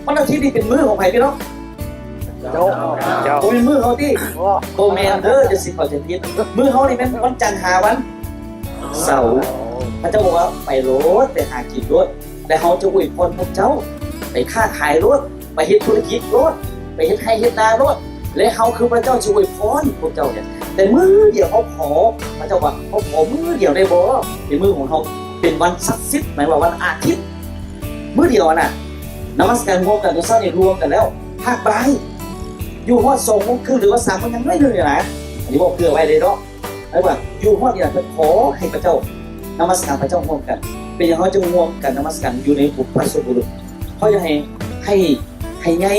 วันอาทิตย์นี่เป็นมื้อของใครพี่น้องโอ้ยมื้อเขาที่โตแมนเด้อจะสิเขาจะพิษมื้อเขานี่เป็นวันจันทร์หาวันเสาร์พระเจ้าบอกว่าไปรถไปหากินรถแต่เขาจะอวยพรพวกเจ้าไปค้าขายรถไปเฮ็ดธุรกิจรถไปเฮ็ดไร่เฮ็ดนารถและเขาคือพระเจ้าจะอวยพรพวกเจ้าเนี่ยแต่มื้อเดียวเขาขอพระเจ้าว่าเขาขอมื้อเดียวได้บ่ในมื้อของเขาเป็นวันศักดิ์สิทธิ์หมายว่าวันอาทิตย์มื้อเดียวน่ะนมัสการรวมกันตัวเช้านี่รวมกันแล้วภาคบ่ายอยู่ฮอด2 โมงครึ่งหรือว่า3 โมงยังไม่เลยนะอันนี้บอกเผื่อไว้เลยเนาะไอ้ว่าอยู่ฮอดนี่เพิ่นขอให้พระเจ้านมัสการพระเจ้าร่วมกันเป็นอย่างเขาจะร่วมกันนมัสการอยู่ในบุพพสุบุรุษเขาจะให้ใหญ่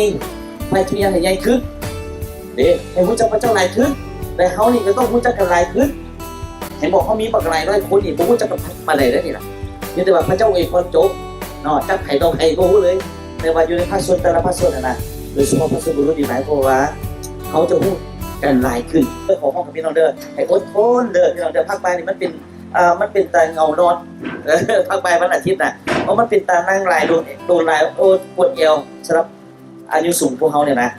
ให้ทุกอย่างให้ใหญ่ขึ้นเด้ให้รู้จักพระเจ้าหลายขึ้นแต่เขานี่ก็ต้องรู้จักกันหลายขึ้นเห็นบอกเขามีบักหลายร้อยคนนี่ผมรู้จักกับมาได้แล้วนี่ล่ะนี่แต่ว่าพระเจ้าเอกคนจบเนาะจักไผ่ต้องไผ่ก็รู้เลยแต่ว่าอยู่ในพระส่วนแต่ละพระส่วนนะโดยเฉพาะพระสุบุรุษนี่หมายความว่าเขาจะพูดกันหลายขึ้นเพื่อขอห้องกับพี่น้องเด้อให้อดทนเด้อพี่น้องเด้อภาคใต้นี่มันเป็นตาเงานอนภาคใต้วันอาทิตย์น่ะเพราะมันเป็นตานั่งลายโดนลายปวดเอวสำหรับอายุสูงพวกเขาเนี่ยนะ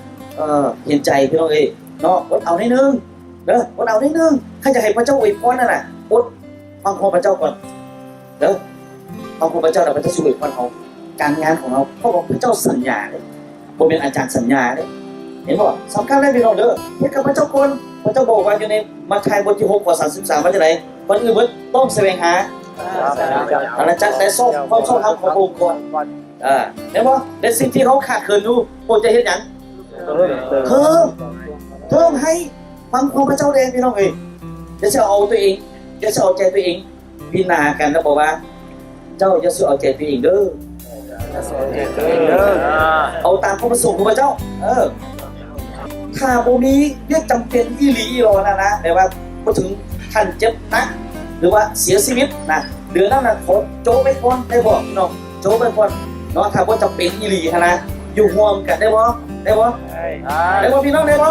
เห็นใจพี่น้องเอ้ยเนาะอดเอาได้นึงเด้ออดเอาได้นึงถ้าจะให้พระเจ้าอวยพรนั่นน่ะอดฟังของพระเจ้าก่อนเด้อฟังของพระเจ้าแล้วพระเจ้าช่วยอวยพรเขาการงานของเราเพราะว่าพระเจ้าสัญญาเลยผมเป็นอาจารย์สัญญาเลยเห็นบ่สำคัญเลยพี่น้องเด้อเฮ็ดกับพระเจ้าก่อนพระเจ้าบอกว่าอยู่ในมัทธิวบทที่6ข้อ33ว่าจังได๋คนอื่นต้องแสวงหาอาณาจักรแต่ซ่อมความชอบธรรมของพระองค์ก่อนเห็นบ่ในสิ่งที่เขาขาดเคินอยู่โปรดจะเฮ็ดหยังเพิ่มให้ฟังของพระเจ้าเองพี่น้องเอ้ยอย่าจะเอาตัวเองอย่าจะเอาใจตัวเองพิจารณากันแล้วบอกว่าเจ้าอย่าเอาใจตัวเองเด้อเอาตามความประสงค์ของพระเจ้าถ้าบ่มีเรื่องจำเป็นอีหลีอีหลอนะแต่ว่าพอถึงท่านเจ็บนักหรือว่าเสียชีวิตนะเดือนนั้นน่ะขอโจไปก่อนได้บ่พี่น้องโจไปก่อนเนาะถ้าบ่จำเป็นอีหลีนะอยู่ร่วมกันได้บ่ได้บ่พี่น้องได้บ่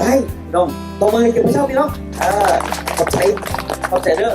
ได้น้องตบมือให้กับพระเจ้าพี่น้องขอบใจเด้อ